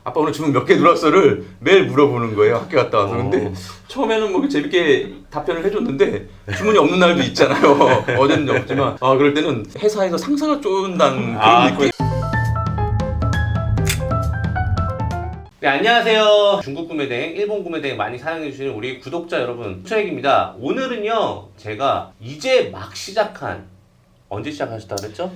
아빠 오늘 주문 몇 개 들어왔어를 매일 물어보는 거예요. 학교 갔다 와서. 근데 처음에는 뭐 재밌게 답변을 해줬는데 주문이 없는 날도 있잖아요. 어제는 없지만 그럴 때는 회사에서 상사가 쫀다는 그런 느낌. 네, 안녕하세요. 중국 구매대행, 일본 구매대행 많이 사랑해주시는 우리 구독자 여러분, 초액입니다. 오늘은요, 제가 이제 막 시작한, 언제 시작하셨다고 그랬죠?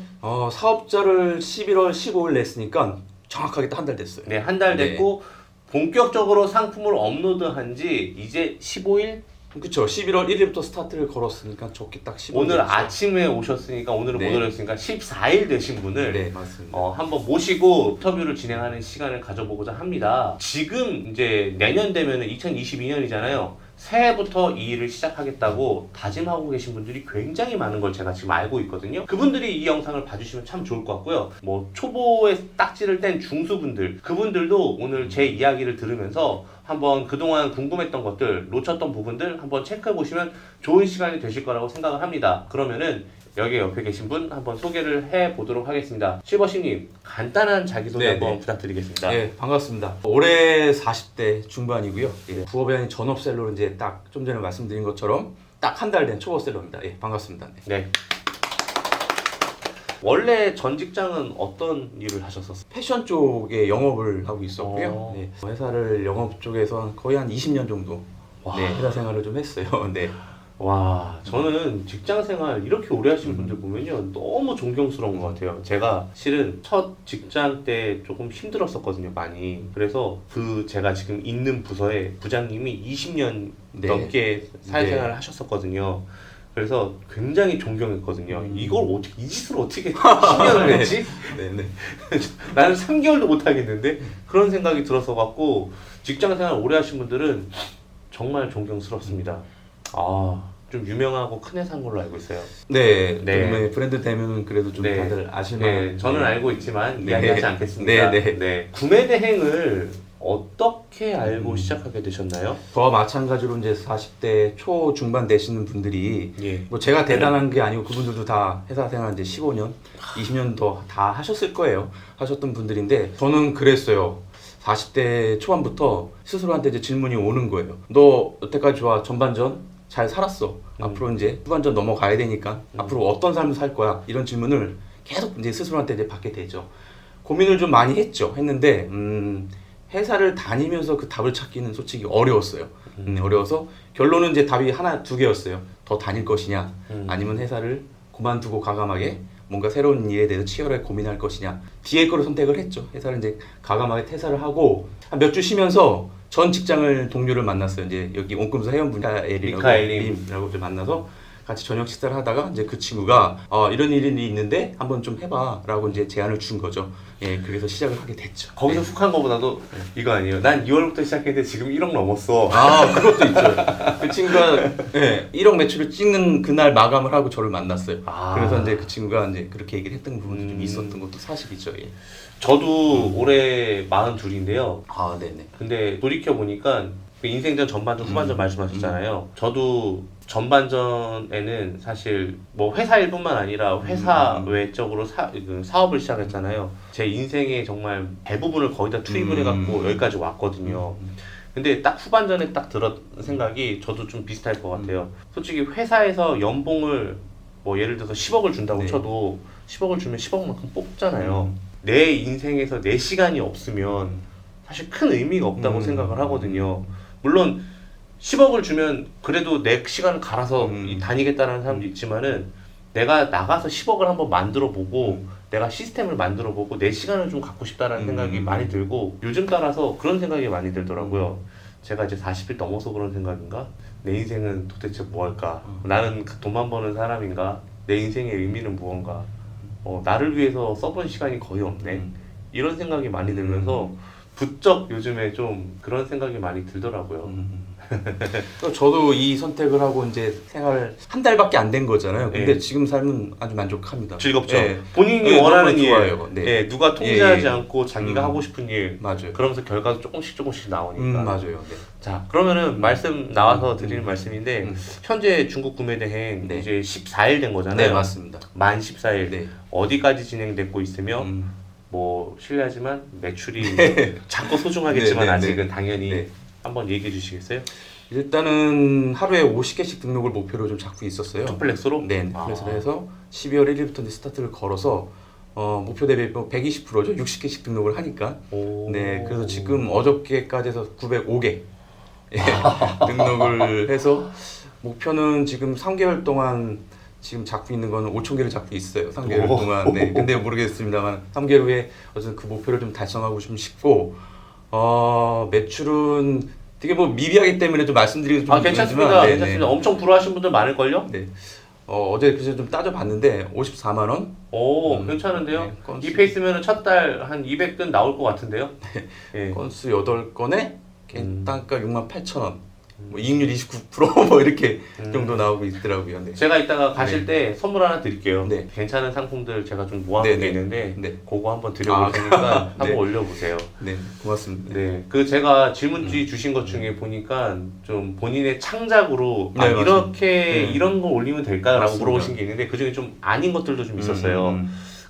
사업자를 11월 15일 냈으니까 정확하게 딱 한 달 됐어요. 네, 한 달 됐고, 본격적으로 상품을 업로드한 지 이제 15일? 그쵸. 11월 1일부터 스타트를 걸었으니까 좋게 딱 15일. 오늘 됐어요. 아침에 오셨으니까, 오늘은 못 오셨으니까 14일 되신 분을 네, 맞습니다. 한번 모시고 인터뷰를 진행하는 시간을 가져보고자 합니다. 지금 이제 내년 되면은 2022년이잖아요. 새해부터 이 일을 시작하겠다고 다짐하고 계신 분들이 굉장히 많은 걸 제가 지금 알고 있거든요. 그분들이 이 영상을 봐주시면 참 좋을 것 같고요. 뭐 초보에 딱지를 뗀 중수분들, 그분들도 오늘 제 이야기를 들으면서 한번 그동안 궁금했던 것들, 놓쳤던 부분들 한번 체크해 보시면 좋은 시간이 되실 거라고 생각을 합니다. 그러면은 여기 옆에 계신 분 한번 소개를 해 보도록 하겠습니다. 실버씨님, 간단한 자기소개 네, 한번 네. 부탁드리겠습니다. 네, 반갑습니다. 올해 40대 중반이고요. 부업이 아닌 전업셀러로 이제 딱 좀 전에 말씀드린 것처럼 딱 한 달 된 초보셀러입니다. 반갑습니다. 네. 원래 전 직장은 어떤 일을 하셨었어요? 패션 쪽에 영업을 하고 있었고요. 네. 회사를 영업 쪽에서 거의 한 20년 정도 회사 생활을 좀 했어요. 네. 와, 저는 직장 생활 이렇게 오래 하신 분들 보면요, 너무 존경스러운 것 같아요. 제가 실은 첫 직장 때 조금 힘들었었거든요, 많이. 그래서 제가 지금 있는 부서에 부장님이 20년 넘게 사회생활을 하셨었거든요. 그래서 굉장히 존경했거든요. 이걸 어떻게, 이 짓을 어떻게 10년을 했지? 네. 나는 3개월도 못 하겠는데? 그런 생각이 들어서 갖고, 직장 생활 오래 하신 분들은 정말 존경스럽습니다. 좀 유명하고 큰 회사인 걸로 알고 있어요. 네. 네. 브랜드 되면은 그래도 좀 다들 아실만. 네, 저는 알고 있지만 이야기하지 않겠습니다. 네. 구매 대행을 어떻게 알고 시작하게 되셨나요? 저와 마찬가지로 이제 40대 초중반 되시는 분들이 뭐 제가 대단한 게 아니고 그분들도 다 회사 생활 이제 15년, 20년 더 다 하셨을 거예요. 하셨던 분들인데 저는 그랬어요. 40대 초반부터 스스로한테 이제 질문이 오는 거예요. 너 여태까지 좋아, 전반전 잘 살았어. 앞으로 이제 후반전 넘어가야 되니까 앞으로 어떤 삶을 살 거야? 이런 질문을 계속 이제 스스로한테 이제 받게 되죠. 고민을 좀 많이 했는데 회사를 다니면서 그 답을 찾기는 솔직히 어려웠어요. 어려워서 결론은 이제 답이 하나, 두 개였어요. 더 다닐 것이냐, 아니면 회사를 그만두고 과감하게 뭔가 새로운 일에 대해서 치열하게 고민할 것이냐. 뒤에 거를 선택을 했죠. 회사를 이제 과감하게 퇴사를 하고 한 몇 주 쉬면서 전 직장을 동료를 만났어요. 이제 여기 온금소 회원분 미카엘님이라고 좀 만나서 같이 저녁 식사를 하다가 이제 그 친구가 이런 일이 있는데 한번 좀 해봐라고 이제 제안을 준 거죠. 그래서 시작을 하게 됐죠. 거기서 속한 거보다도 이거 아니에요. 난 2월부터 시작했는데 지금 1억 넘었어. 그것도 있죠. 그 친구가 1억 매출을 찍는 그날 마감을 하고 저를 만났어요. 그래서 이제 그 친구가 이제 그렇게 얘기를 했던 부분도 좀 있었던 것도 사실이죠. 저도 올해 42인데요. 네네. 근데 돌이켜 보니까 인생전, 전반전, 후반전 말씀하셨잖아요. 저도 전반전에는 사실 뭐 회사 일뿐만 아니라 회사 외적으로 사업을 시작했잖아요. 제 인생의 정말 대부분을 거의 다 투입을 해갖고 여기까지 왔거든요. 근데 딱 후반전에 딱 들었 생각이 저도 좀 비슷할 것 같아요. 솔직히 회사에서 연봉을 뭐 예를 들어서 10억을 준다고 쳐도 10억을 주면 10억만큼 뽑잖아요. 내 인생에서 내 시간이 없으면 사실 큰 의미가 없다고 생각을 하거든요. 물론 10억을 주면 그래도 내 시간을 갈아서 다니겠다는 사람도 있지만은 내가 나가서 10억을 한번 만들어 보고 내가 시스템을 만들어 보고 내 시간을 좀 갖고 싶다라는 생각이 많이 들고 요즘 따라서 그런 생각이 많이 들더라고요. 제가 이제 40일 넘어서 그런 생각인가? 내 인생은 도대체 뭐 할까? 나는 돈만 버는 사람인가? 내 인생의 의미는 무언가? 나를 위해서 써본 시간이 거의 없네. 이런 생각이 많이 들면서 부쩍 요즘에 좀 그런 생각이 많이 들더라고요. 저도 이 선택을 하고 이제 생활을 한 달밖에 안 된 거잖아요. 근데 네. 지금 삶은 아주 만족합니다. 즐겁죠. 네. 본인이 네, 원하는 너무 일, 좋아요. 네. 네, 누가 통제하지 예. 않고 자기가 하고 싶은 일, 맞아요. 그러면서 결과도 조금씩 나오니까. 맞아요. 네. 자, 그러면은 말씀 나와서 드리는 말씀인데 현재 중국 구매 대행 네. 이제 14일 된 거잖아요. 네, 맞습니다. 만 14일. 네. 어디까지 진행됐고 있으며 뭐 실례하지만 매출이 작고 소중하겠지만 네, 네, 아직은 네. 당연히 네. 한번 얘기해 주시겠어요? 일단은 하루에 50개씩 등록을 목표로 좀 잡고 있었어요. 투플렉스로? 네, 넷플릭스로 해서 12월 1일부터 이제 스타트를 걸어서 목표 대비 120%죠. 60개씩 등록을 하니까. 오. 네, 그래서 지금 어저께까지 해서 905개 등록을 해서 목표는 지금 3개월 동안 지금 잡고 있는 거는 5,000개를 잡고 있어요. 3개월 오. 동안. 네, 근데 모르겠습니다만 3개월 후에 어쨌든 그 목표를 좀 달성하고 좀 싶고 매출은 되게 뭐 미비하기 때문에 좀 말씀드리기 좀 괜찮습니다. 그렇지만, 괜찮습니다. 엄청 불화하신 분들 많을걸요? 네. 어제 그래서 좀 따져봤는데 54만 원. 오, 괜찮은데요? 네, 건수. 이 페이스면 첫 달 한 200건 나올 것 같은데요? 예. 건수 8건에 단가 68,000원. 뭐 이익률 29%뭐 이렇게 정도 나오고 있더라고요. 네. 제가 이따가 가실 때 선물 하나 드릴게요. 네. 괜찮은 상품들 제가 좀 모아놓은 네, 게 네. 있는데 네. 그거 한번 드려볼 테니까 한번 네. 올려보세요. 네, 고맙습니다. 네, 그 제가 질문지 주신 것 중에 보니까 좀 본인의 창작으로 네, 맞습니다. 이렇게 네. 이런 거 올리면 될까라고 맞습니다. 물어보신 게 있는데 그 중에 좀 아닌 것들도 좀 있었어요.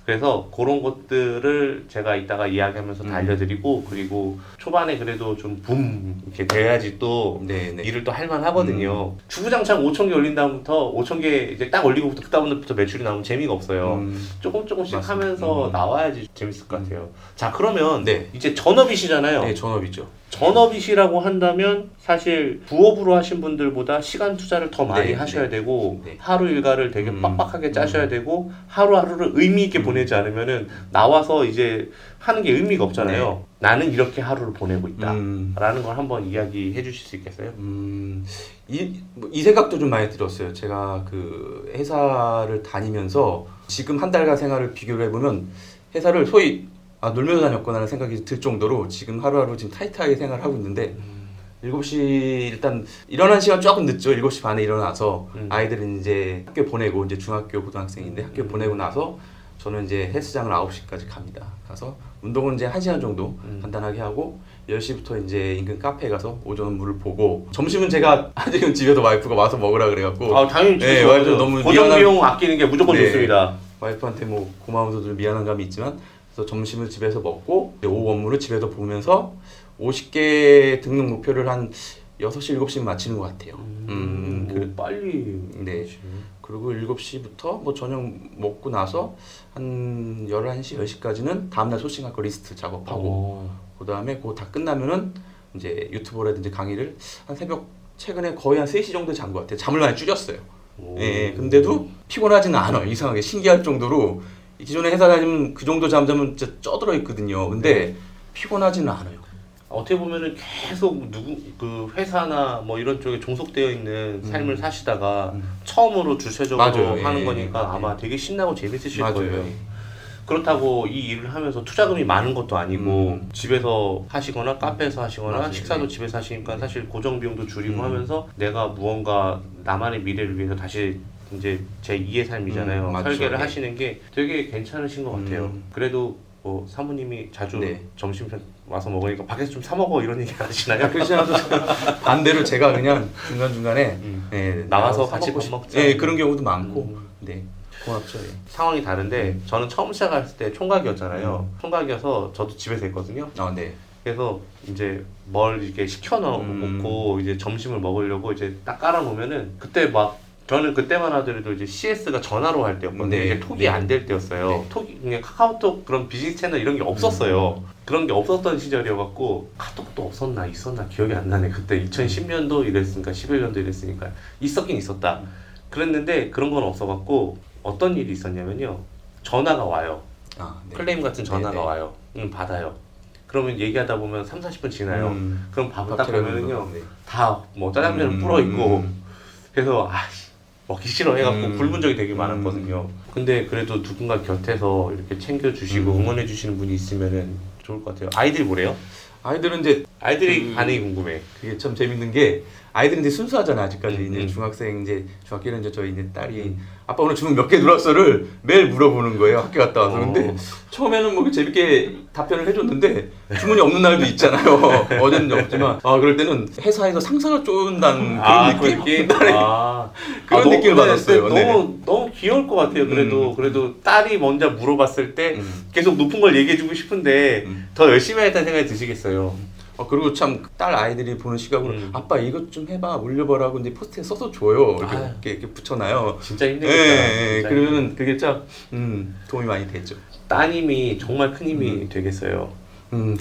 그래서 그런 것들을 제가 이따가 이야기하면서 다 알려드리고 그리고 초반에 그래도 좀 붐 이렇게 돼야지 또 네, 네. 일을 또 할만하거든요. 주구장창 5,000개 올린 다음부터 5,000개 이제 딱 올리고부터 그다음부터 매출이 나오면 재미가 없어요. 조금씩 맞습니다. 하면서 나와야지 재밌을 것 같아요. 자, 그러면 네. 이제 전업이시잖아요. 네, 전업이죠. 전업이시라고 한다면 사실 부업으로 하신 분들보다 시간 투자를 더 많이 네, 하셔야 네. 되고 네. 하루 일과를 되게 빡빡하게 짜셔야 되고 하루하루를 의미 있게 보내지 않으면은 나와서 이제 하는 게 의미가 없잖아요. 나는 이렇게 하루를 보내고 있다 라는 걸 한번 이야기해 주실 수 있겠어요? 이 생각도 좀 많이 들었어요. 제가 그 회사를 다니면서 지금 한 달간 생활을 비교를 해보면 회사를 소위 놀면서 다녔구나 하는 생각이 들 정도로 지금 하루하루 지금 타이트하게 생활을 하고 있는데 7시 일단 일어나는 시간 조금 늦죠. 7시 반에 일어나서 아이들은 이제 학교 보내고 이제 중학교 고등학생인데 학교 보내고 나서 저는 이제 헬스장을 9시까지 갑니다. 가서 운동은 이제 1시간 정도 간단하게 하고 10시부터 이제 인근 카페에 가서 오전 업무를 보고 점심은 제가 아직은 집에서 와이프가 와서 먹으라 그래갖고 당연히 네, 와이프 너무 고정 미안한- 비용 아끼는 게 무조건 네. 좋습니다. 와이프한테 뭐 고마워서 좀 미안한 감이 있지만 그래서 점심을 집에서 먹고 이제 오후 업무를 집에서 보면서 50개 등록 목표를 한 6시, 7시면 마치는 것 같아요. 빨리. 네. 그리고 7시부터 뭐 저녁 먹고 나서 한 11시, 10시까지는 다음날 소싱할 거 리스트 작업하고 그 다음에 그거 다 끝나면은 이제 유튜브라든지 강의를 한 새벽 최근에 거의 한 3시 정도 잔 것 같아요. 잠을 많이 줄였어요. 예, 근데도 피곤하지는 않아요. 이상하게 신기할 정도로 기존에 회사 다니면 그 정도 잠자면 진짜 쪄들어 있거든요. 근데 피곤하지는 않아요. 어떻게 보면은 계속 그 회사나 뭐 이런 쪽에 종속되어 있는 삶을 사시다가 처음으로 주체적으로 맞아요. 하는 예, 거니까 예. 아마 되게 신나고 재밌으실 맞아요. 거예요. 그렇다고 이 일을 하면서 투자금이 많은 것도 아니고 집에서 하시거나 카페에서 하시거나 맞아요. 식사도 네. 집에서 하시니까 사실 고정 비용도 줄이고 하면서 내가 무언가 나만의 미래를 위해서 다시 이제 제 2의 삶이잖아요. 맞죠. 설계를 네. 하시는 게 되게 괜찮으신 것 같아요. 그래도 뭐 사모님이 자주 네. 점심 와서 먹으니까 밖에서 좀 사 먹어 이런 얘기 안 하시나요? 그렇지 않아도 반대로 제가 그냥 중간중간에 예, 나와서 같이 밥 먹자. 예, 그런 경우도 많고 네, 고맙죠. 예. 상황이 다른데 저는 처음 시작했을 때 총각이었잖아요. 총각이어서 저도 집에서 했거든요. 네. 그래서 이제 뭘 이렇게 시켜놓고 이제 점심을 먹으려고 이제 딱 깔아놓으면은 그때 막 저는 그때만 하더라도 이제 CS가 전화로 할 때였거든요. 네. 이제 톡이 네. 안 될 때였어요. 네. 톡이 그냥 카카오톡 그런 비즈니스 채널 이런 게 없었어요. 그런 게 없었던 시절이어갖고 카톡도 없었나 있었나 기억이 안 나네. 그때 2010년도 이랬으니까 11년도 이랬으니까 있었긴 있었다. 그랬는데 그런 건 없어갖고 어떤 일이 있었냐면요. 전화가 와요. 네. 클레임 같은 전화가 네, 네. 와요. 받아요. 그러면 얘기하다 보면 3, 40분 지나요. 그럼 밥을 딱 밥차려 보면은요. 먹는 거, 네. 다 뭐 짜장면은 불어 있고 그래서 먹기 싫어 해갖고 굶은 적이 되게 많았거든요. 근데 그래도 누군가 곁에서 이렇게 챙겨주시고 응원해 주시는 분이 있으면은 좋을 것 같아요. 아이들이 뭐래요? 아이들은 이제 아이들이 반응이 궁금해. 그게 참 재밌는 게 아이들은 이제 순수하잖아 아직까지 음, 이제 중학생 이제 중학교 1년 이제 저희 이제 딸이 아빠 오늘 주문 몇 개 들어왔어를 매일 물어보는 거예요. 학교 갔다 와서. 근데 처음에는 뭐 재밌게 답변을 해줬는데 주문이 없는 날도 있잖아요. 어제는 없지만 그럴 때는 회사에서 상사가 쫓는다는 그런 느낌? 그런 느낌을 받았어요. 너무 귀여울 것 같아요. 그래도 딸이 먼저 물어봤을 때 계속 높은 걸 얘기해주고 싶은데 더 열심히 하겠다는 생각이 드시겠어요. 그리고 참 딸 아이들이 보는 시각으로 아빠 이것 좀 해봐 올려보라고 이제 포스트에 써서 줘요. 이렇게 붙여놔요. 진짜 힘들겠다. 네, 그러면 그게 참 도움이 많이 되죠. 따님이 정말 큰 힘이 되겠어요.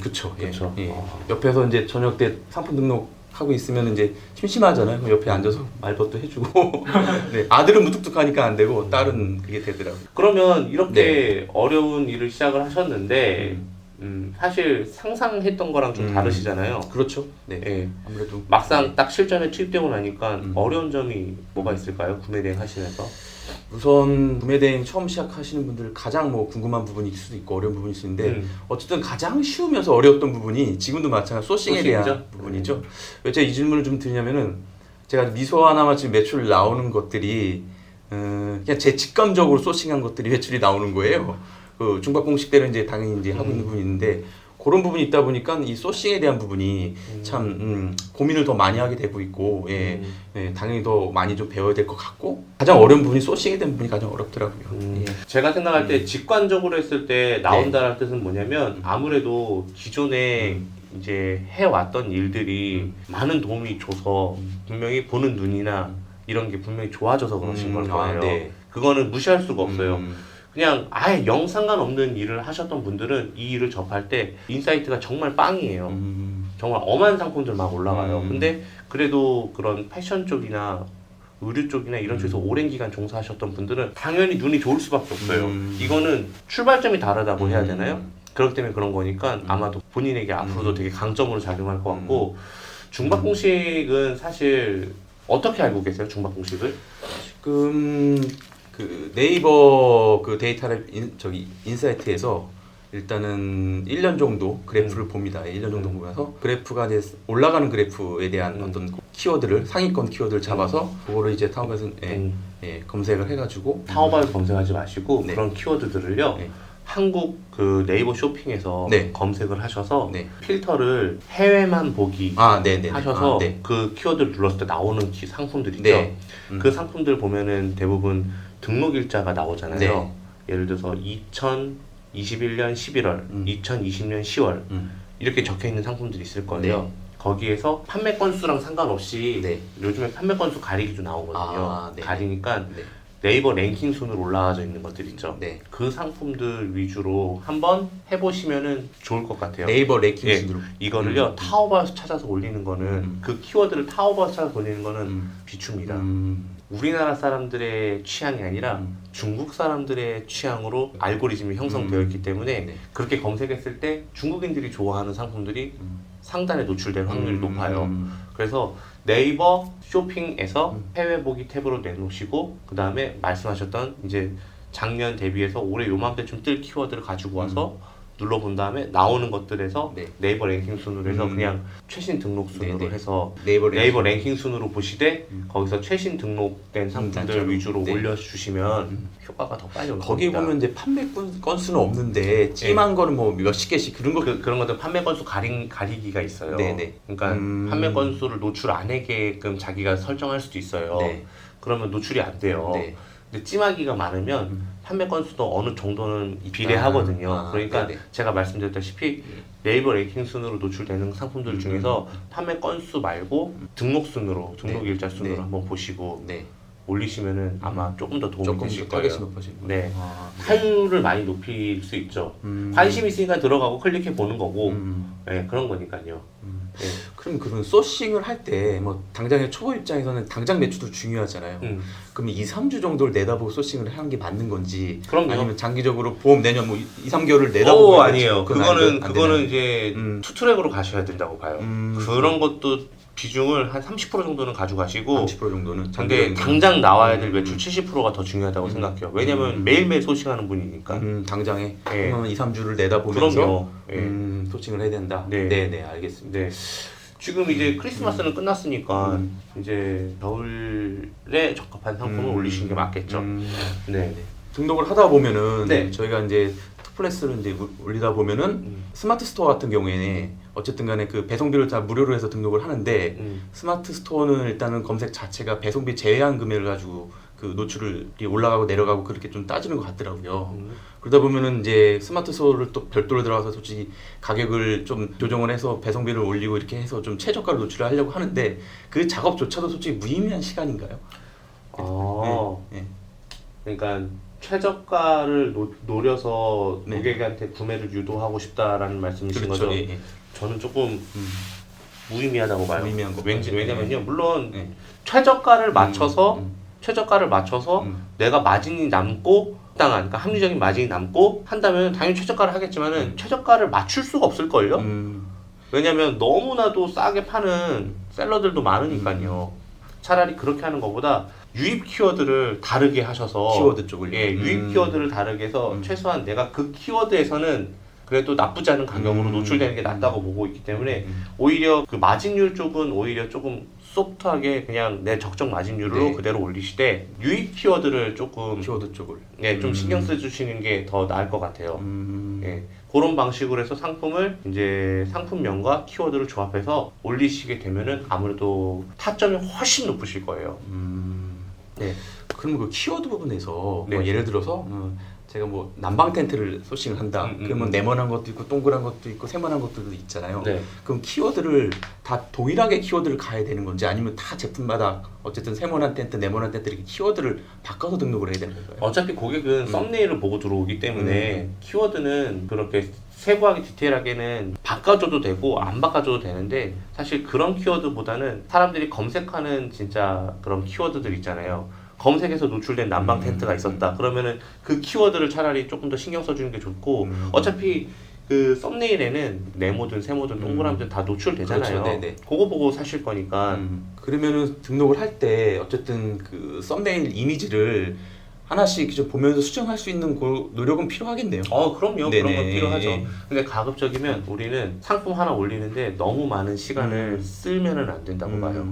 그쵸. 그쵸. 예. 옆에서 이제 저녁 때 상품 등록하고 있으면 이제 심심하잖아요. 그럼 옆에 앉아서 말벗도 해주고. 네, 아들은 무뚝뚝하니까 안 되고 딸은 그게 되더라고요. 그러면 이렇게 어려운 일을 시작을 하셨는데 사실 상상했던 거랑 좀 다르시잖아요. 그렇죠. 네. 예. 아무래도 막상 딱 실전에 투입되고 나니까 어려운 점이 뭐가 있을까요? 구매 대행 하시면서? 우선 구매 대행 처음 시작하시는 분들 가장 뭐 궁금한 부분일 수도 있고 어려운 부분일 수 있는데 어쨌든 가장 쉬우면서 어려웠던 부분이 지금도 마찬가지 소싱에 대한 부분이죠. 왜 제가 이 질문을 좀 드리냐면은 제가 미소 하나만 지금 매출 나오는 것들이 그냥 제 직감적으로 소싱한 것들이 매출이 나오는 거예요. 그 중박 공식대로 이제 당연히 이제 하고 있는 부분이 있는데 그런 부분이 있다 보니까 이 소싱에 대한 부분이 참 고민을 더 많이 하게 되고 있고 당연히 더 많이 좀 배워야 될 것 같고 가장 어려운 부분이 소싱에 대한 부분이 가장 어렵더라고요. 제가 생각할 때 직관적으로 했을 때 나온다는 뜻은 뭐냐면 아무래도 기존에 이제 해왔던 일들이 많은 도움이 줘서 분명히 보는 눈이나 이런 게 분명히 좋아져서 그러신 걸 거예요. 네. 그거는 무시할 수가 없어요. 그냥 아예 영 상관없는 일을 하셨던 분들은 이 일을 접할 때 인사이트가 정말 빵이에요. 정말 엄한 상품들 막 올라가요. 근데 그래도 그런 패션 쪽이나 의류 쪽이나 이런 쪽에서 오랜 기간 종사하셨던 분들은 당연히 눈이 좋을 수밖에 없어요. 이거는 출발점이 다르다고 해야 되나요? 그렇기 때문에 그런 거니까 아마도 본인에게 앞으로도 되게 강점으로 작용할 것 같고 중박 공식은 사실 어떻게 알고 계세요? 중박 공식을? 지금 그 네이버 그 데이터를 인사이트에서 일단은 1년 정도 그래프를 봅니다. 1년 정도 보면서 그래프가 이제 올라가는 그래프에 대한 어떤 키워드를 상위권 키워드를 잡아서 그거를 이제 타업에서 검색을 해가지고 타오바에서 검색하지 마시고 그런 키워드들을요. 한국 그 네이버 쇼핑에서 검색을 하셔서 필터를 해외만 보기 하셔서 그 키워드를 눌렀을 때 나오는 상품들 있죠. 그 상품들 보면은 대부분 등록일자가 나오잖아요. 예를 들어서 2021년 11월, 2020년 10월 이렇게 적혀있는 상품들이 있을 거예요. 거기에서 판매 건수랑 상관없이 요즘에 판매 건수 가리기도 나오거든요. 가리니까 네이버 랭킹 순으로 올라와져 있는 것들 있죠. 그 상품들 위주로 한번 해보시면은 좋을 것 같아요. 네이버 랭킹 순으로. 이거를요 타오바에서 찾아서 올리는 거는 그 키워드를 타오바에서 찾아서 올리는 거는 비추입니다. 우리나라 사람들의 취향이 아니라 중국 사람들의 취향으로 알고리즘이 형성되어 있기 때문에 그렇게 검색했을 때 중국인들이 좋아하는 상품들이 상단에 노출될 확률이 높아요. 그래서 네이버 쇼핑에서 해외 보기 탭으로 내놓으시고 그 다음에 말씀하셨던 이제 작년 대비해서 올해 요맘때쯤 뜰 키워드를 가지고 와서 눌러본 다음에 나오는 것들에서 네이버 랭킹 순으로 해서 그냥 최신 등록 순으로 해서 네이버 랭킹 순으로 보시되 거기서 최신 등록된 상품들 위주로 올려주시면 효과가 더 빨리 올 겁니다. 거기 보면 이제 판매 건수는 없는데 찜한 거는 뭐 몇십 개씩 그런 거 그런 것들 판매 건수 가리기가 있어요. 그러니까 판매 건수를 노출 안 하게끔 자기가 설정할 수도 있어요. 그러면 노출이 안 돼요. 근데 찜하기가 많으면 판매 건수도 어느 정도는 비례하거든요. 그러니까 제가 말씀드렸다시피 네이버 랭킹 순으로 노출되는 상품들 중에서 판매 건수 말고 등록 순으로, 등록 일자 순으로 한번 보시고 올리시면은 아마 조금 더 도움이 되실 거예요. 할률을 많이 높일 수 있죠. 관심 있으니까 들어가고 클릭해 보는 거고 그런 거니까요. 그럼 그런 소싱을 할 때 뭐 당장의 초보 입장에서는 당장 매출도 중요하잖아요. 그럼 2, 3주 정도를 내다보고 소싱을 하는 게 맞는 건지 아니면 장기적으로 보험 내년 뭐 2, 3개월을 내다보고 아니에요. 그거는 이제 투트랙으로 가셔야 된다고 봐요. 그런 것도 비중을 한 30% 정도는 가져가시고 30% 정도는 근데 당장 나와야 될 매출 70%가 더 중요하다고 생각해요. 왜냐면 매일매일 소싱하는 분이니까. 당장에 그러면 2, 3주를 내다보면서 그럼요. 소싱을 해야 된다. 네, 알겠습니다. 지금 이제 크리스마스는 끝났으니까 이제 겨울에 적합한 상품을 올리시는 게 맞겠죠. 네. 등록을 하다 보면은 네. 저희가 이제 특플래스를 이제 올리다 보면은 스마트 스토어 같은 경우에는 어쨌든 간에 그 배송비를 다 무료로 해서 등록을 하는데 스마트 스토어는 일단은 검색 자체가 배송비 제외한 금액을 가지고 그 노출이 올라가고 내려가고 그렇게 좀 따지는 것 같더라고요. 그러다 보면은 이제 스마트 스토어를 또 별도로 들어가서 솔직히 가격을 좀 조정을 해서 배송비를 올리고 이렇게 해서 좀 최저가로 노출을 하려고 하는데 그 작업조차도 솔직히 무의미한 시간인가요? 네. 그러니까 최저가를 노려서 네. 고객한테 구매를 유도하고 싶다라는 말씀이신 그렇죠. 거죠? 예. 저는 조금 무의미하다고 봐요. 무의미한 거. 왜냐면요, 물론 네. 최저가를 맞춰서 내가 마진이 남고 적당한, 그러니까 합리적인 마진이 남고 한다면 당연히 최저가를 하겠지만은 최저가를 맞출 수가 없을걸요? 왜냐면 너무나도 싸게 파는 셀러들도 많으니까요. 차라리 그렇게 하는 것보다 유입 키워드를 다르게 하셔서 키워드 쪽을 유입 키워드를 다르게 해서 최소한 내가 그 키워드에서는 그래도 나쁘지 않은 가격으로 노출되는 게 낫다고 보고 있기 때문에 오히려 그 마진율 쪽은 오히려 조금 소프트하게 그냥 내 적정 마진율로 네. 그대로 올리시되 유입 키워드를 조금 키워드 쪽을 좀 신경 써주시는 게 더 나을 것 같아요. 그런 방식으로 해서 상품을 이제 상품명과 키워드를 조합해서 올리시게 되면은 아무래도 타점이 훨씬 높으실 거예요. 네. 그럼 그 키워드 부분에서 네. 뭐 예를 들어서 제가 뭐 난방 텐트를 소싱을 한다. 그러면 네모난 것도 있고 동그란 것도 있고 세모난 것들도 있잖아요. 네. 그럼 키워드를 다 동일하게 키워드를 가야 되는 건지 아니면 다 제품마다 어쨌든 세모난 텐트, 네모난 텐트 이렇게 키워드를 바꿔서 등록을 해야 되는 건가요? 어차피 고객은 썸네일을 보고 들어오기 때문에 키워드는 그렇게 세부하게 디테일하게는 바꿔줘도 되고 안 바꿔줘도 되는데 사실 그런 키워드보다는 사람들이 검색하는 진짜 그런 키워드들 있잖아요. 검색에서 노출된 난방 텐트가 있었다. 그러면은 그 키워드를 차라리 조금 더 신경 써주는 게 좋고 어차피 그 썸네일에는 네모든 세모든 동그라미든 다 노출되잖아요. 그렇죠. 네네. 그거 보고 사실 거니까. 그러면은 등록을 할 때 어쨌든 그 썸네일 이미지를 하나씩 좀 보면서 수정할 수 있는 그 노력은 필요하겠네요. 그럼요. 네네. 그런 건 필요하죠. 근데 가급적이면 우리는 상품 하나 올리는데 너무 많은 시간을 쓸면은 안 된다고 봐요.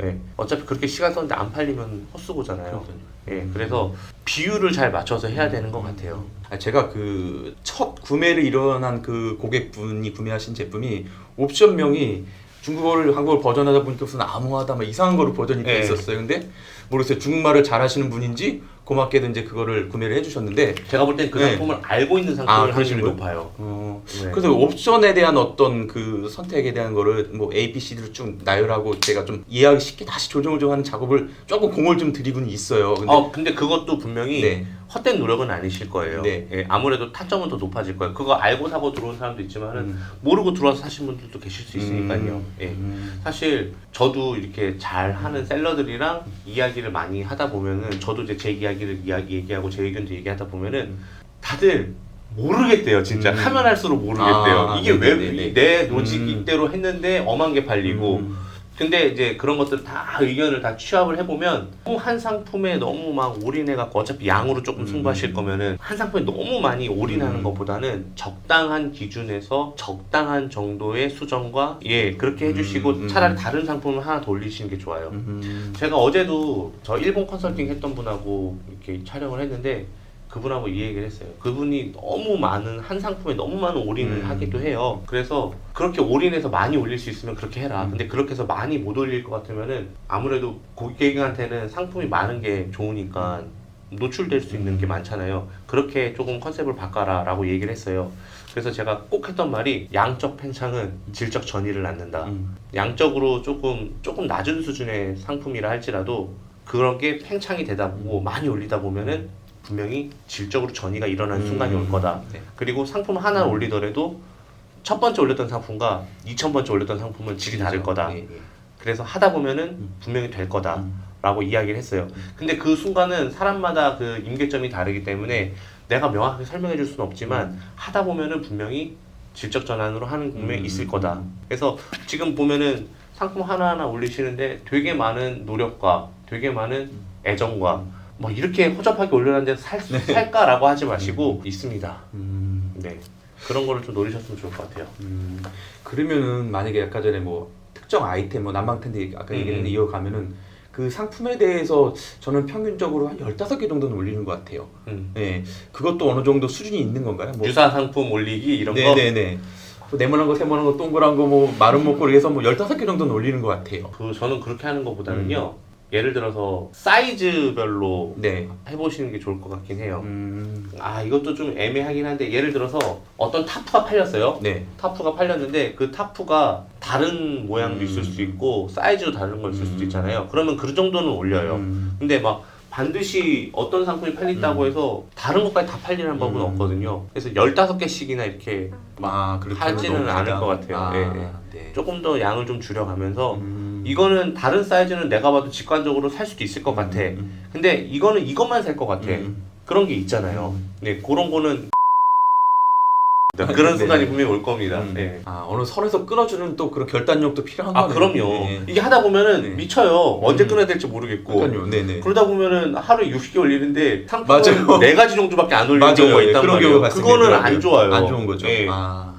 예. 어차피 그렇게 시간 썼는데 안 팔리면 헛수고잖아요. 예. 그래서 비율을 잘 맞춰서 해야 되는 것 같아요. 제가 그 첫 구매를 일어난 그 고객분이 구매하신 제품이 옵션명이 중국어를 한국어를 버전하다 보니까 무슨 암호하다 막 이상한 거로 버전이 돼 있었어요. 근데 모르겠어요. 중국말을 잘하시는 분인지 고맙게도 이제 그거를 구매를 해주셨는데 제가 볼 땐 그 상품을 알고 있는 상품을 확률이 그러시고요? 높아요. 그래서 옵션에 대한 어떤 그 선택에 대한 거를 뭐 A, B, C를 쭉 나열하고 제가 좀 이해하기 쉽게 다시 조정을 좀 하는 작업을 조금 공을 좀 들이고는 있어요. 근데 그것도 분명히 네. 헛된 노력은 아니실 거예요. 네. 예, 아무래도 타점은 더 높아질 거예요. 그거 알고 사고 들어온 사람도 있지만은 모르고 들어와서 사신 분들도 계실 수 있으니까요. 예. 사실 저도 이렇게 잘하는 셀러들이랑 이야기를 많이 하다 보면은 저도 이제 제 이야기를 얘기하고 제 의견도 얘기하다 보면은 다들 모르겠대요. 진짜 하면 할수록 모르겠대요. 이게 왜 내 로직대로 했는데 엄한 게 팔리고 근데 이제 그런 것들 다 의견을 다 취합을 해보면 한 상품에 너무 막 올인해갖고 어차피 양으로 조금 승부하실 거면은 한 상품에 너무 많이 올인하는 것보다는 적당한 기준에서 적당한 정도의 수정과 그렇게 해주시고 차라리 다른 상품을 하나 더 올리시는 게 좋아요. 제가 어제도 저 일본 컨설팅 했던 분하고 이렇게 촬영을 했는데 그분하고 이 얘기를 했어요. 그분이 너무 많은 한 상품에 너무 많은 올인을 하기도 해요. 그래서 그렇게 올인해서 많이 올릴 수 있으면 그렇게 해라. 근데 그렇게 해서 많이 못 올릴 것 같으면은 아무래도 고객한테는 상품이 많은 게 좋으니까 노출될 수 있는 게 많잖아요. 그렇게 조금 컨셉을 바꿔라라고 얘기를 했어요. 그래서 제가 꼭 했던 말이 양적 팽창은 질적 전이를 낳는다. 양적으로 조금 낮은 수준의 상품이라 할지라도 그런 게 팽창이 되다 보고 많이 올리다 보면은 분명히 질적으로 전이가 일어나는 순간이 올 거다. 그리고 상품 하나 올리더라도 첫 번째 올렸던 상품과 2000번째 올렸던 상품은 질이 다를 거다. 그래서 하다 보면은 분명히 될 거다. 라고 이야기를 했어요. 근데 그 순간은 사람마다 그 임계점이 다르기 때문에 내가 명확하게 설명해 줄 수는 없지만 하다 보면은 분명히 질적 전환으로 하는 분명히 있을 거다. 그래서 지금 보면은 상품 하나하나 올리시는데 되게 많은 노력과 되게 많은 애정과 뭐 이렇게 허접하게 올려놨는데 살까라고 하지 마시고 있습니다. 네. 그런 거를 좀 노리셨으면 좋을 것 같아요. 그러면은 만약에 아까 전에 뭐 특정 아이템, 뭐 난방텐트 아까 얘기했는데 이어가면은 그 상품에 대해서 저는 평균적으로 한 15개 정도는 올리는 것 같아요. 네, 그것도 어느 정도 수준이 있는 건가요? 뭐 유사 상품 올리기 이런 거? 네네네. 뭐 네모난 거, 세모난 거, 동그란 거, 뭐 마른 목걸이 해서 뭐 15개 정도는 올리는 것 같아요. 저는 그렇게 하는 것보다는요. 예를 들어서 사이즈별로 네. 해보시는 게 좋을 것 같긴 해요. 이것도 좀 애매하긴 한데 예를 들어서 어떤 타프가 팔렸어요. 네. 타프가 팔렸는데 그 타프가 다른 모양도 있을 수 있고 사이즈도 다른 거 있을 수도 있잖아요. 그러면 그 정도는 올려요. 근데 막 반드시 어떤 상품이 팔린다고 해서 다른 것까지 다 팔리는 법은 없거든요. 그래서 15개씩이나 이렇게 그렇게 하지는 너무 않을 크다. 것 같아요. 네. 네. 조금 더 양을 좀 줄여가면서 이거는 다른 사이즈는 내가 봐도 직관적으로 살 수도 있을 것 같아. 근데 이거는 이것만 살 것 같아. 그런 게 있잖아요. 네, 그런 거는 그런 순간이 분명히 올 겁니다. 네. 어느 선에서 끊어주는 또 그런 결단력도 필요한 거네요. 그럼요. 네. 이게 하다 보면은 미쳐요. 언제 끊어야 될지 모르겠고. 그러니까요. 네네. 그러다 보면은 하루에 60개 올리는데 맞아요. 상품은 4가지 정도밖에 안 올리는 맞아요. 경우가 있단 그런 말이에요. 경우가 그거는 발생되더라고요. 안 좋아요. 안 좋은 거죠. 네.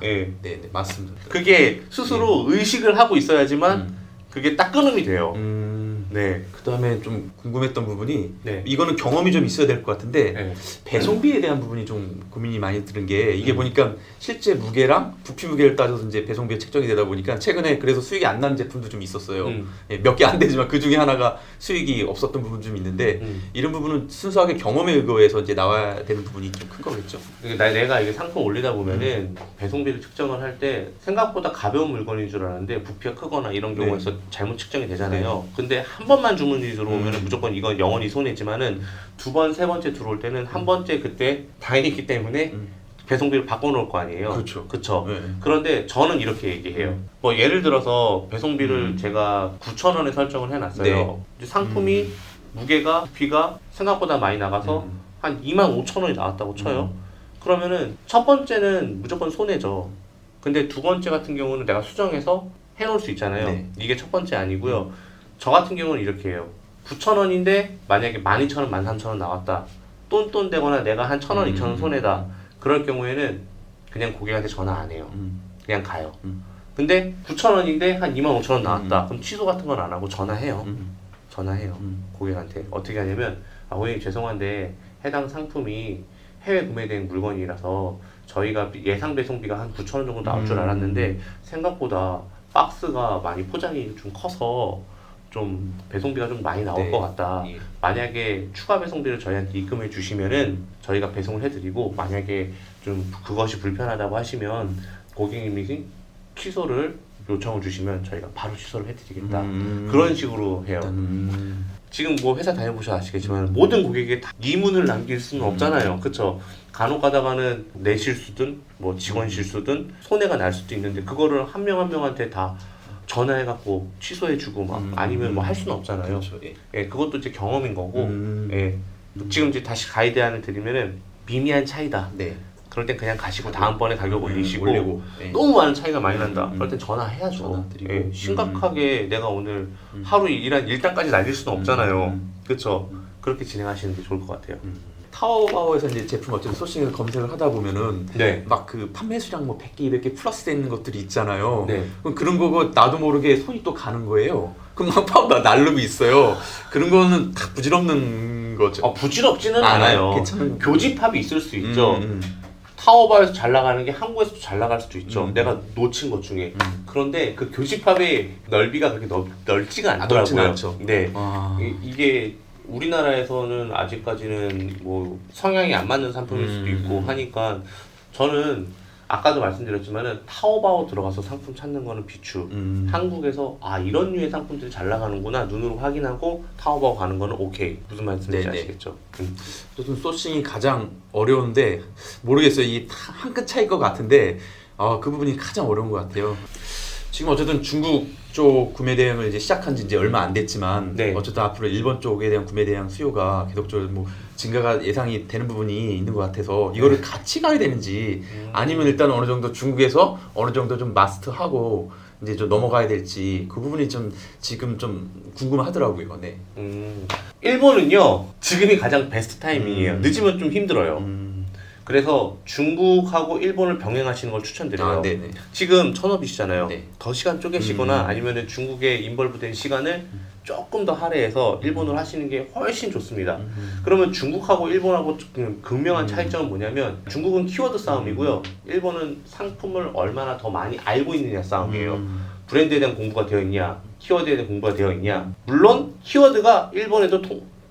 네, 네, 맞습니다. 그게 스스로 의식을 하고 있어야지만 그게 딱 끊음이 돼요. 네. 그 다음에 좀 궁금했던 부분이 네. 이거는 경험이 좀 있어야 될 것 같은데 네. 배송비에 대한 부분이 좀 고민이 많이 드는 게 이게 보니까 실제 무게랑 부피 무게를 따져서 이제 배송비가 책정이 되다 보니까 최근에 그래서 수익이 안 나는 제품도 좀 있었어요. 몇 개 안 되지만 그 중에 하나가 수익이 없었던 부분 좀 있는데 이런 부분은 순수하게 경험에 의거해서 이제 나와야 되는 부분이 좀 큰 거겠죠. 내가 이게 상품 올리다 보면은 배송비를 측정을 할 때 생각보다 가벼운 물건인 줄 알았는데 부피가 크거나 이런 경우에서 잘못 측정이 되잖아요. 근데 한 번만 주문이 들어오면은 무조건 이건 영원히 손해지만은 두 번, 세 번째 들어올 때는 한 번째 그때 다행했기 때문에 배송비를 바꿔놓을 거 아니에요. 그렇죠. 그쵸. 네. 그런데 저는 이렇게 얘기해요. 뭐 예를 들어서 배송비를 제가 9,000원에 설정을 해놨어요. 네. 이제 상품이 무게가 부피가 생각보다 많이 나가서 한 25,000원이 나왔다고 쳐요. 그러면은 첫 번째는 무조건 손해죠. 근데 두 번째 같은 경우는 내가 수정해서 해놓을 수 있잖아요. 네. 이게 첫 번째 아니고요. 저 같은 경우는 이렇게 해요. 9,000원인데 만약에 12,000원, 13,000원 나왔다. 똔똔 되거나 내가 한 1,000원, 2,000원 손해다. 그럴 경우에는 그냥 고객한테 전화 안 해요. 그냥 가요. 근데 9,000원인데 한 25,000원 나왔다. 그럼 취소 같은 건 안 하고 전화해요. 전화해요. 고객한테. 어떻게 하냐면 고객님 죄송한데 해당 상품이 해외 구매된 물건이라서 저희가 예상 배송비가 한 9,000원 정도 나올 줄 알았는데 생각보다 박스가 많이 포장이 좀 커서 좀 배송비가 좀 많이 나올 네. 것 같다. 예. 만약에 추가 배송비를 저희한테 입금해 주시면은 저희가 배송을 해드리고 만약에 좀 그것이 불편하다고 하시면 고객님이 취소를 요청을 주시면 저희가 바로 취소를 해드리겠다. 그런 식으로 해요. 지금 뭐 회사 다녀보셔 아시겠지만 모든 고객에게 다 이문을 남길 수는 없잖아요. 그쵸? 간혹 가다가는 내 실수든 뭐 직원 실수든 손해가 날 수도 있는데 그거를 한 명 한 명한테 다 전화해갖고 취소해주고 막 아니면 뭐 할 수는 없잖아요. 그렇죠. 예. 예, 그것도 이제 경험인 거고 예. 지금 이제 다시 가이드안을 드리면은 미미한 차이다. 네. 그럴 땐 그냥 가시고 다음번에 가격 올리시고 올리고. 네. 너무 많은 차이가 많이 난다. 그럴 땐 전화해야죠. 전화드리고. 예, 심각하게 내가 오늘 하루 일한 일당까지 날릴 수는 없잖아요. 그렇죠. 그렇게 진행하시는 게 좋을 것 같아요. 타오바오에서 이제 제품 어쨌든 소싱을 검색을 하다 보면은 네. 막 그 판매 수량 뭐 100개, 200개 플러스 되는 것들이 있잖아요. 네. 그럼 그런 거고 나도 모르게 손이 또 가는 거예요. 그럼 막 파우더 날름이 있어요. 그런 거는 다 부질없는 거죠. 부질없지는 않아요? 않아요. 괜찮은 교집합이 있을 수 있죠. 타오바오에서 잘 나가는 게 한국에서도 잘 나갈 수도 있죠. 내가 놓친 것 중에. 그런데 그 교집합의 넓이가 그렇게 넓지가 않더라고요. 넓지는 않죠. 네. 아. 이게 우리나라에서는 아직까지는 뭐 성향이 안 맞는 상품일 수도 있고 하니까 저는 아까도 말씀드렸지만은 타오바오 들어가서 상품 찾는 거는 비추. 한국에서 이런 류의 상품들이 잘 나가는구나 눈으로 확인하고 타오바오 가는 거는 오케이. 무슨 말씀인지 네네. 아시겠죠? 어쨌든 소싱이 가장 어려운데 모르겠어요. 이 한 끗 차이일 것 같은데 그 부분이 가장 어려운 것 같아요. 지금 어쨌든 중국 쪽 구매 대행을 이제 시작한 지 이제 얼마 안 됐지만 네. 어쨌든 앞으로 일본 쪽에 대한 구매 대행 수요가 계속적으로 뭐 증가가 예상이 되는 부분이 있는 것 같아서 이거를 같이 가야 되는지 아니면 일단 어느 정도 중국에서 어느 정도 좀 마스터하고 이제 좀 넘어가야 될지 그 부분이 좀 지금 좀 궁금하더라고요. 네. 일본은요 지금이 가장 베스트 타이밍이에요. 늦으면 좀 힘들어요. 그래서 중국하고 일본을 병행하시는 걸 추천드려요. 아, 네네. 지금 천업이시잖아요. 네. 더 시간 쪼개시거나 아니면 중국에 인벌브된 시간을 조금 더 할애해서 일본으로 하시는 게 훨씬 좋습니다. 그러면 중국하고 일본하고 극명한 차이점은 뭐냐면 중국은 키워드 싸움이고요. 일본은 상품을 얼마나 더 많이 알고 있느냐 싸움이에요. 브랜드에 대한 공부가 되어 있냐, 키워드에 대한 공부가 되어 있냐. 물론 키워드가 일본에도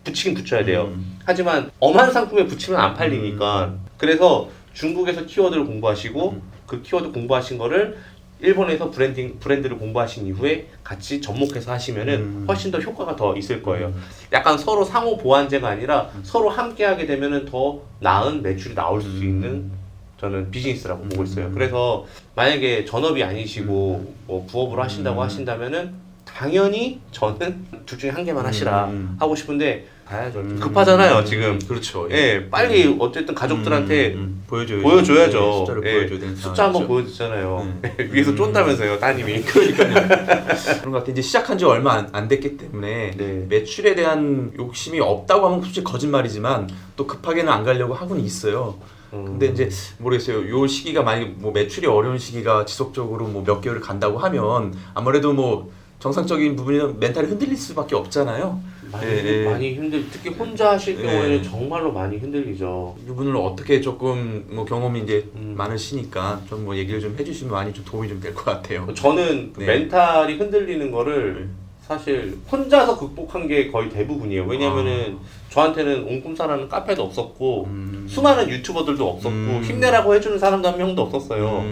붙이긴 붙여야 돼요. 하지만 엄한 상품에 붙이면 안 팔리니까. 그래서 중국에서 키워드를 공부하시고 그 키워드 공부하신 거를 일본에서 브랜드를 공부하신 이후에 같이 접목해서 하시면은 훨씬 더 효과가 더 있을 거예요. 약간 서로 상호 보완제가 아니라 서로 함께 하게 되면은 더 나은 매출이 나올 수 있는 저는 비즈니스라고 보고 있어요. 그래서 만약에 전업이 아니시고 뭐 부업으로 하신다고 하신다면은 당연히 저는 둘 중에 한 개만 하시라 하고 싶은데 가야죠. 급하잖아요 지금. 그렇죠. 예, 빨리 어쨌든 가족들한테 보여줘야죠. 보여줘야죠. 네, 숫자를 예, 보여줘야 되는 숫자 한번 보여줬잖아요. 위에서 쫀다면서요, 따님이. 그런 것 같아요. 이제 시작한 지 얼마 안 됐기 때문에 네. 매출에 대한 욕심이 없다고 하면 솔직히 거짓말이지만 또 급하게는 안 가려고 하고는 있어요. 근데 이제 모르겠어요. 요 시기가 만약에 뭐 매출이 어려운 시기가 지속적으로 뭐 몇 개월을 간다고 하면 아무래도 뭐 정상적인 부분이나 멘탈이 흔들릴 수밖에 없잖아요. 많이 특히 혼자 하실 경우에는 예. 정말로 많이 흔들리죠. 이분을 어떻게 조금 뭐 경험이 이제 많으시니까 좀 뭐 얘기를 좀 해주시면 많이 좀 도움이 좀 될 것 같아요. 저는 그 네. 멘탈이 흔들리는 거를 사실 혼자서 극복한 게 거의 대부분이에요. 왜냐면은 저한테는 옹꿈사라는 카페도 없었고 수많은 유튜버들도 없었고 힘내라고 해주는 사람도 한 명도 없었어요.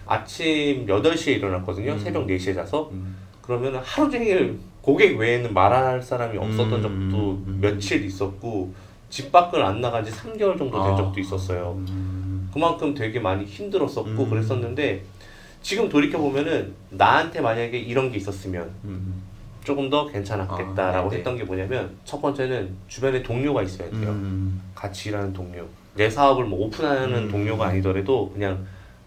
아침 8시에 일어났거든요. 새벽 4시에 자서. 그러면 하루 종일 고객 외에는 말할 사람이 없었던 적도 며칠 있었고 집 밖을 안 나간 지 3개월 정도 된 적도 있었어요. 그만큼 되게 많이 힘들었었고 그랬었는데 지금 돌이켜보면은 나한테 만약에 이런 게 있었으면 조금 더 괜찮았겠다라고 네네. 했던 게 뭐냐면 첫 번째는 주변에 동료가 있어야 돼요. 같이 일하는 동료. 내 사업을 뭐 오픈하는 동료가 아니더라도 그냥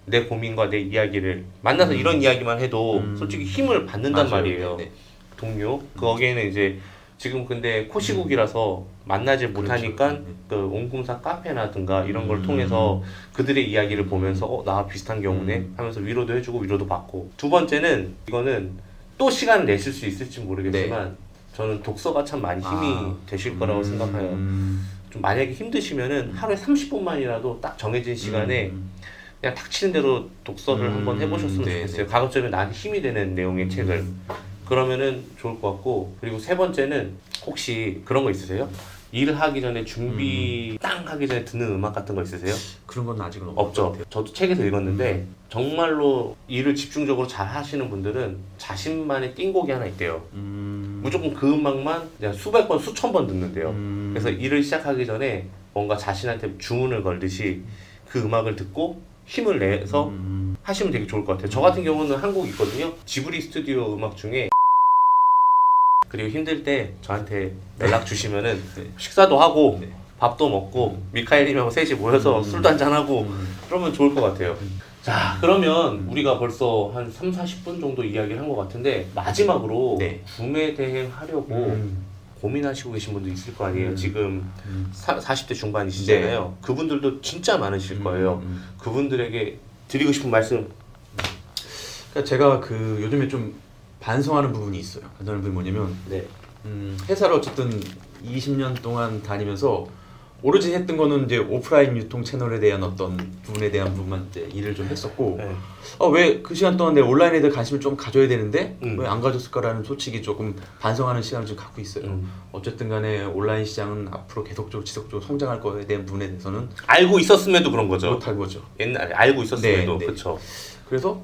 내 고민과 내 이야기를 만나서 이런 이야기만 해도 솔직히 힘을 받는단 맞아요. 말이에요. 네네. 동료. 거기에는 이제 지금 근데 코시국이라서 만나지 못하니까 그렇죠. 그 옹꿈사 카페라든가 이런 걸 통해서 그들의 이야기를 보면서 나와 비슷한 경우네 하면서 위로도 해주고 위로도 받고. 두 번째는 이거는 또 시간을 내실 수 있을지 모르겠지만 저는 독서가 참 많이 힘이 되실 거라고 생각해요. 좀 만약에 힘드시면은 하루에 30분만이라도 딱 정해진 시간에 그냥 닥치는 대로 독서를 한번 해보셨으면 좋겠어요. 가급적이면 나한테 힘이 되는 내용의 책을. 그러면은 좋을 것 같고. 그리고 세 번째는 혹시 그런 거 있으세요? 일을 하기 전에 준비 땅 하기 전에 듣는 음악 같은 거 있으세요? 그런 건 아직은 없는 것 없죠. 같아요. 저도 책에서 읽었는데 정말로 일을 집중적으로 잘 하시는 분들은 자신만의 띵곡이 하나 있대요. 무조건 그 음악만 그냥 수백 번, 수천 번 듣는데요. 그래서 일을 시작하기 전에 뭔가 자신한테 주문을 걸듯이 그 음악을 듣고 힘을 내서 하시면 되게 좋을 것 같아요. 저 같은 경우는 한 곡 있거든요. 지브리 스튜디오 음악 중에. 그리고 힘들 때 저한테 연락 주시면은 식사도 하고 밥도 먹고 미카엘님하고 셋이 모여서 술도 한잔하고 그러면 좋을 것 같아요. 자, 그러면 우리가 벌써 한 3-40분 정도 이야기를 한 것 같은데 마지막으로 구매 대행 하려고 고민하시고 계신 분도 있을 거 아니에요. 지금 40대 중반이시잖아요. 그분들도 진짜 많으실 거예요. 그분들에게 드리고 싶은 말씀. 그러니까 제가 그 요즘에 좀 반성하는 부분이 있어요. 반성하는 부분이 뭐냐면 회사를 어쨌든 20년 동안 다니면서 오로지 했던 거는 이제 오프라인 유통 채널에 대한 어떤 부분에 대한 부분만 이제 일을 좀 했었고 왜 그 시간 동안 내 온라인에 대해 관심을 좀 가져야 되는데 왜 안 가졌을까라는 솔직히 조금 반성하는 시간을 좀 갖고 있어요. 어쨌든 간에 온라인 시장은 앞으로 계속적으로 지속적으로 성장할 거에 대한 부분에 대해서는 알고 있었음에도 그런 거죠. 못할 거죠. 옛날에 알고 있었음에도. 그렇죠. 그래서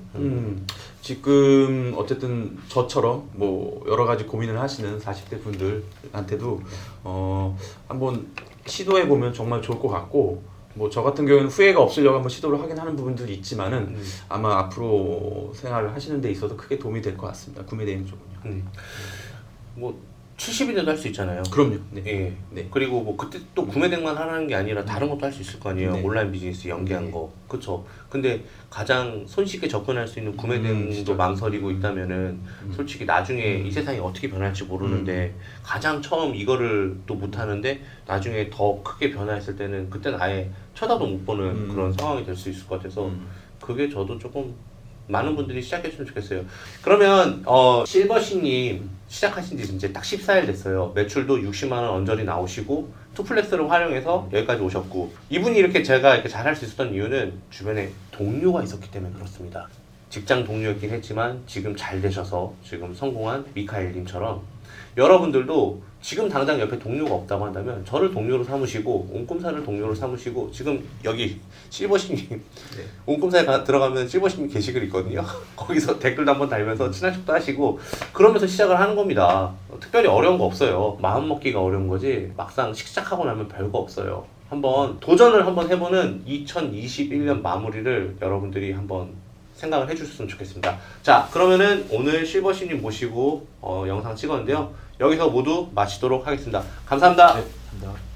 지금 어쨌든 저처럼 뭐 여러 가지 고민을 하시는 40대 분들한테도 한번 시도해 보면 정말 좋을 것 같고, 뭐 저 같은 경우는 후회가 없으려고 한번 시도를 하긴 하는 부분들이 있지만은 아마 앞으로 생활을 하시는 데 있어서 크게 도움이 될 것 같습니다. 구매 대행 쪽은요. 뭐 70인데도 할 수 있잖아요. 그럼요. 네. 예. 네. 그리고 뭐 그때 또 구매덱만 하라는 게 아니라 다른 것도 할 수 있을 거 아니에요. 네. 온라인 비즈니스 연계한 네. 거. 그쵸. 근데 가장 손쉽게 접근할 수 있는 구매덱도 진짜. 망설이고 있다면은 솔직히 나중에 이 세상이 어떻게 변할지 모르는데 가장 처음 이거를 또 못하는데 나중에 더 크게 변화했을 때는 그때는 아예 쳐다도 못 보는 그런 상황이 될 수 있을 것 같아서 그게 저도 조금 많은 분들이 시작했으면 좋겠어요. 그러면 실버씨님 시작하신 지 이제 딱 14일 됐어요. 매출도 60만 원 언저리 나오시고 투플렉스를 활용해서 여기까지 오셨고 이분이 이렇게 제가 이렇게 잘할 수 있었던 이유는 주변에 동료가 있었기 때문에 그렇습니다. 직장 동료였긴 했지만 지금 잘 되셔서 지금 성공한 미카엘님처럼 여러분들도 지금 당장 옆에 동료가 없다고 한다면 저를 동료로 삼으시고 온꿈사를 동료로 삼으시고 지금 여기 실버씨님 네. 온꿈사에 들어가면 실버씨님 게시글 있거든요. 거기서 댓글도 한번 달면서 친한 척도 하시고 그러면서 시작을 하는 겁니다. 특별히 어려운 거 없어요. 마음 먹기가 어려운 거지 막상 시작하고 나면 별거 없어요. 한번 도전을 한번 해보는 2021년 마무리를 여러분들이 한번 생각을 해주셨으면 좋겠습니다. 자, 그러면은 오늘 실버씨님 모시고 영상 찍었는데요. 여기서 모두 마치도록 하겠습니다. 감사합니다. 네. 감사합니다.